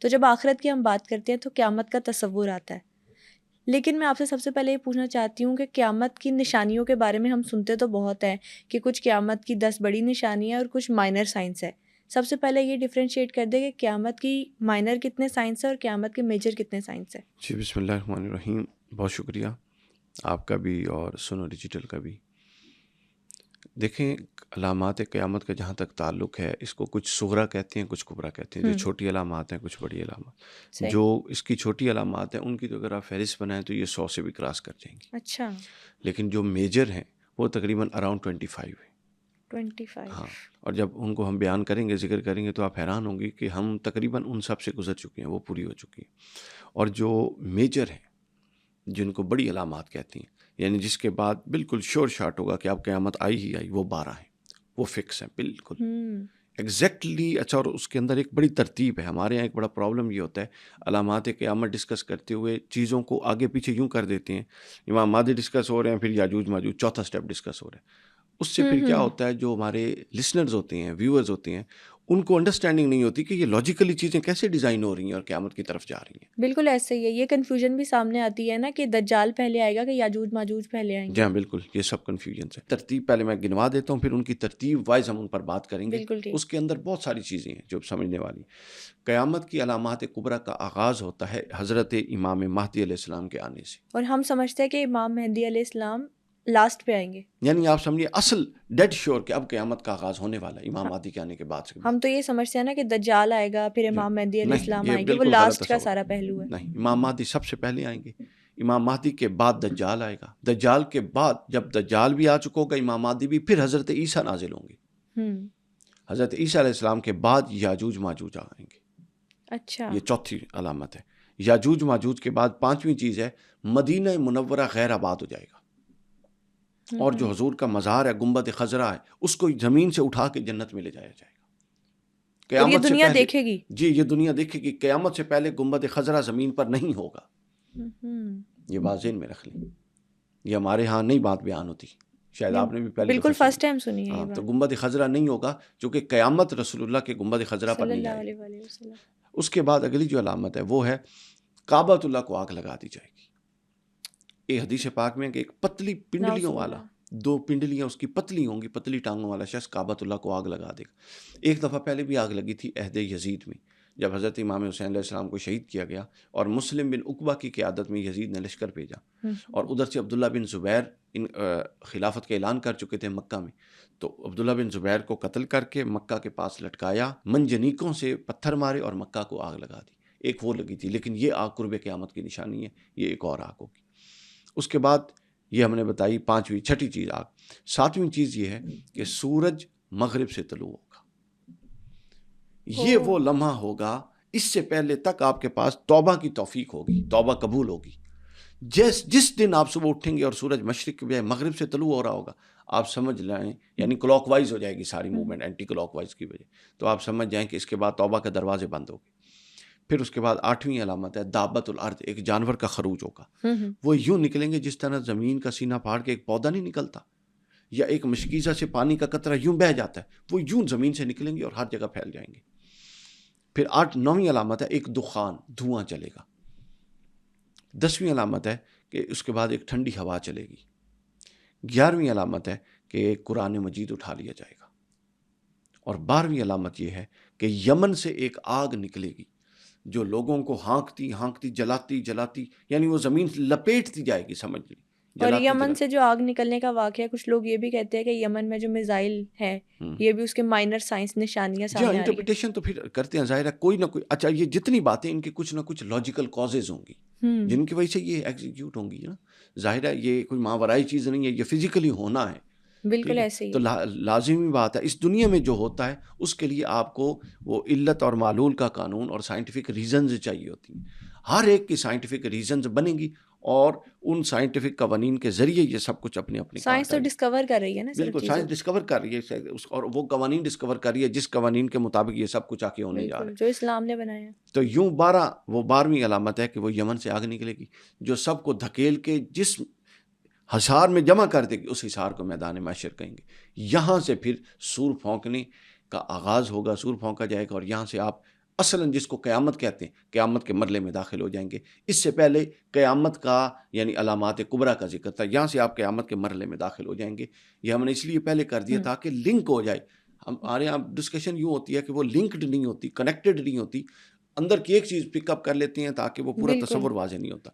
تو جب آخرت کی ہم بات کرتے ہیں تو قیامت کا تصور آتا ہے. لیکن میں آپ سے سب سے پہلے یہ پوچھنا چاہتی ہوں کہ قیامت کی نشانیوں کے بارے میں ہم سنتے تو بہت ہیں کہ کچھ قیامت کی 10 بڑی نشانیاں اور کچھ مائنر سائنس ہے. سب سے پہلے یہ ڈیفرینشیٹ کر دے کہ قیامت کی مائنر کتنے سائنس ہے اور قیامت کے میجر کتنے سائنس ہے. جی بسم اللہ الرحمن الرحیم. بہت شکریہ آپ کا بھی اور سنو ڈیجیٹل کا بھی. دیکھیں علامات قیامت کا جہاں تک تعلق ہے اس کو کچھ صغرا کہتے ہیں کچھ کبرا کہتے ہیں. جو چھوٹی علامات ہیں کچھ بڑی علامات. جو اس کی چھوٹی علامات ہیں ان کی تو اگر آپ فہرست بنائیں تو یہ 100 سے بھی کراس کر جائیں گی. اچھا. لیکن جو میجر ہیں وہ تقریباً اراؤنڈ 25 ہے. 25. ہاں. اور جب ان کو ہم بیان کریں گے ذکر کریں گے تو آپ حیران ہوں گے کہ ہم تقریباً ان سب سے گزر چکے ہیں, وہ پوری ہو چکی ہیں. اور جو میجر ہیں جن کو بڑی علامات کہتی ہیں یعنی جس کے بعد بالکل شور شاٹ ہوگا کہ اب قیامت آئی ہی آئی, وہ 12 ہیں. وہ فکس ہیں بالکل ایگزیکٹلی. اچھا, اور اس کے اندر ایک بڑی ترتیب ہے. ہمارے یہاں ایک بڑا پرابلم یہ ہوتا ہے علامات قیامت ڈسکس کرتے ہوئے چیزوں کو آگے پیچھے یوں کر دیتے ہیں. امام مہدی ڈسکس ہو رہے ہیں, پھر یاجوج ماجوج چوتھا سٹیپ ڈسکس ہو رہا ہے. اس سے پھر کیا ہوتا ہے جو ہمارے لسنرز ہوتے ہیں, ویورز ہوتے ہیں, ان کو انڈرسٹینڈنگ نہیں ہوتی کہ یہ لاجیکلی چیزیں کیسے ڈیزائن ہو رہی ہیں اور قیامت کی طرف جا رہی ہیں. بالکل ایسے ہی ہے. یہ کنفیوژن بھی سامنے آتی ہے نا کہ دجال پہلے آئے گا کہ یاجوج ماجوج پہلے آئیں گے. جی ہاں بالکل, یہ سب کنفیوژنس ہے. ترتیب پہلے میں گنوا دیتا ہوں, پھر ان کی ترتیب وائز ہم ان پر بات کریں گے. بالکل ٹھیک. اس کے اندر بہت ساری چیزیں ہیں جو سمجھنے والی. قیامت کی علامات کبریٰ کا آغاز ہوتا ہے حضرت امام مہدی علیہ السلام کے آنے سے. اور ہم سمجھتے ہیں کہ امام مہدی علیہ السلام لاسٹ پہ آئیں گے. یعنی آپ سمجھیے اصل ڈیڈ شیور کہ اب قیامت کا آغاز ہونے والا ہے امام مہدی کے آنے کے بعد سے. ہم تو یہ سمجھتے ہیں نا کہ دجال آئے گا پھر امام مہدی علیہ السلام آئیں گے, وہ بالکل لاسٹ کا سارا پہلو ہے. نہیں, امام مہدی سب سے پہلے آئیں گے. امام مہدی کے بعد دجال آئے گا. دجال کے بعد جب دجال بھی آ چکا ہوگا امام مہدی بھی, پھر حضرت عیسیٰ نازل ہوں گے. حضرت عیسیٰ علیہ السلام کے بعد یاجوج ماجوج آئیں گے. اچھا. یہ چوتھی علامت ہے. یاجوج ماجوج کے بعد پانچویں چیز ہے مدینہ منورہ غیر آباد ہو جائے گا. اور جو حضور کا مزار ہے گنبد خضرا ہے اس کو زمین سے اٹھا کے جنت میں لے جایا جائے گا. اور یہ دنیا دیکھے گی. جی یہ دنیا دیکھے گی. قیامت سے پہلے گنبد خضرا زمین پر نہیں ہوگا. یہ بات ذہن میں رکھ لیں. یہ ہمارے ہاں نہیں بات بیان ہوتی, شاید آپ نے بھی پہلے بالکل فرسٹ ٹائم سنی ہے. تو گنبد خضرا نہیں ہوگا چونکہ قیامت رسول اللہ کے گنبد خضرا پر نہیں آئے گی. اس کے بعد اگلی جو علامت ہے وہ ہے کعبۃ اللہ کو آگ لگا دی جائے گی. ایک حدیث پاک میں کہ ایک پتلی پنڈلیوں والا, 2 پنڈلیاں اس کی پتلی ہوں گی, پتلی ٹانگوں والا شخص کعبۃ اللہ کو آگ لگا دے گا. ایک دفعہ پہلے بھی آگ لگی تھی عہد یزید میں, جب حضرت امام حسین علیہ السلام کو شہید کیا گیا اور مسلم بن عقبہ کی قیادت میں یزید نے لشکر بھیجا, اور ادھر سے عبداللہ بن زبیر خلافت کا اعلان کر چکے تھے مکہ میں, تو عبداللہ بن زبیر کو قتل کر کے مکہ کے پاس لٹکایا, منجنیقوں سے پتھر مارے اور مکہ کو آگ لگا دی. ایک وہ لگی تھی, لیکن یہ آگ قرب قیامت کی نشانی ہے, یہ ایک اور آگ ہوگی. اس کے بعد یہ ہم نے بتائی پانچویں. چھٹی چیز آگ. ساتویں چیز یہ ہے کہ سورج مغرب سے طلوع ہوگا. یہ وہ لمحہ ہوگا, اس سے پہلے تک آپ کے پاس توبہ کی توفیق ہوگی, توبہ قبول ہوگی. جس دن آپ صبح اٹھیں گے اور سورج مشرق کے بجائے مغرب سے طلوع ہو رہا ہوگا, آپ سمجھ لائیں یعنی کلاک وائز ہو جائے گی ساری موومنٹ, اینٹی کلاک وائز کی وجہ, تو آپ سمجھ جائیں کہ اس کے بعد توبہ کے دروازے بند ہو گئے. پھر اس کے بعد 8ویں علامت ہے دابت الارض, ایک جانور کا خروج ہوگا. وہ یوں نکلیں گے جس طرح زمین کا سینہ پھاڑ کے ایک پودا نہیں نکلتا, یا ایک مشکیزہ سے پانی کا قطرہ یوں بہہ جاتا ہے, وہ یوں زمین سے نکلیں گے اور ہر جگہ پھیل جائیں گے. پھر 9ویں علامت ہے ایک دخان, دھواں چلے گا. 10ویں علامت ہے کہ اس کے بعد ایک ٹھنڈی ہوا چلے گی. 11ویں علامت ہے کہ قرآن مجید اٹھا لیا جائے گا. اور 12ویں علامت یہ ہے کہ یمن سے ایک آگ نکلے گی جو لوگوں کو ہانکتی جلاتی یعنی وہ زمین لپیٹتی جائے گی, سمجھ لی. اور یمن سے جو آگ نکلنے کا واقعہ, کچھ لوگ یہ بھی کہتے ہیں کہ یمن میں جو میزائل ہے یہ بھی اس کے مائنر سائنس نشانیاں سامنے آ رہی ہیں. انٹرپریٹیشن تو پھر کرتے ہیں, ظاہر ہے کوئی نہ کوئی. اچھا, یہ جتنی باتیں ان کی کچھ نہ کچھ لاجیکل کازز ہوں گی جن کی وجہ سے یہ ایگزیکیوٹ ہوں گی نا. ظاہر ہے یہ کوئی ماورائی چیز نہیں ہے, یہ فزیکلی ہونا ہے. بالکل ایسے ہی. تو لازمی بات ہے اس دنیا میں جو ہوتا ہے اس کے لیے آپ کو وہ علت اور معلول کا قانون اور سائنٹیفک ریزنز چاہیے ہوتی ہیں. ہر ایک کی سائنٹیفک ریزنز بنیں گی اور ان سائنٹیفک قوانین کے ذریعے یہ سب کچھ اپنے سائنس تو ڈسکور کر رہی ہے نا. بالکل سائنس ڈسکور کر رہی ہے اور وہ قوانین ڈسکور کر رہی ہے جس قوانین کے مطابق یہ سب کچھ آکے ہونے جا رہا ہے جو اسلام نے بنایا. تو یوں 12ویں علامت ہے کہ وہ یمن سے آگ نکلے گی جو سب کو دھکیل کے جس حصار میں جمع کر دے گی, اس حصار کو میدان محشر کہیں گے. یہاں سے پھر سور پھونکنے کا آغاز ہوگا, سور پھونکا جائے گا اور یہاں سے آپ اصلاً جس کو قیامت کہتے ہیں، قیامت کے مرحلے میں داخل ہو جائیں گے۔ اس سے پہلے قیامت کا یعنی علامات کبریٰ کا ذکر تھا، یہاں سے آپ قیامت کے مرحلے میں داخل ہو جائیں گے۔ یہ ہم نے اس لیے پہلے کر دیا تاکہ لنک ہو جائے۔ ہمارے یہاں ڈسکشن یوں ہوتی ہے کہ وہ لنکڈ نہیں ہوتی، کنیکٹڈ نہیں ہوتی، اندر کی ایک چیز پک اپ کر لیتے ہیں تاکہ وہ پورا بالکل تصور واضح نہیں ہوتا۔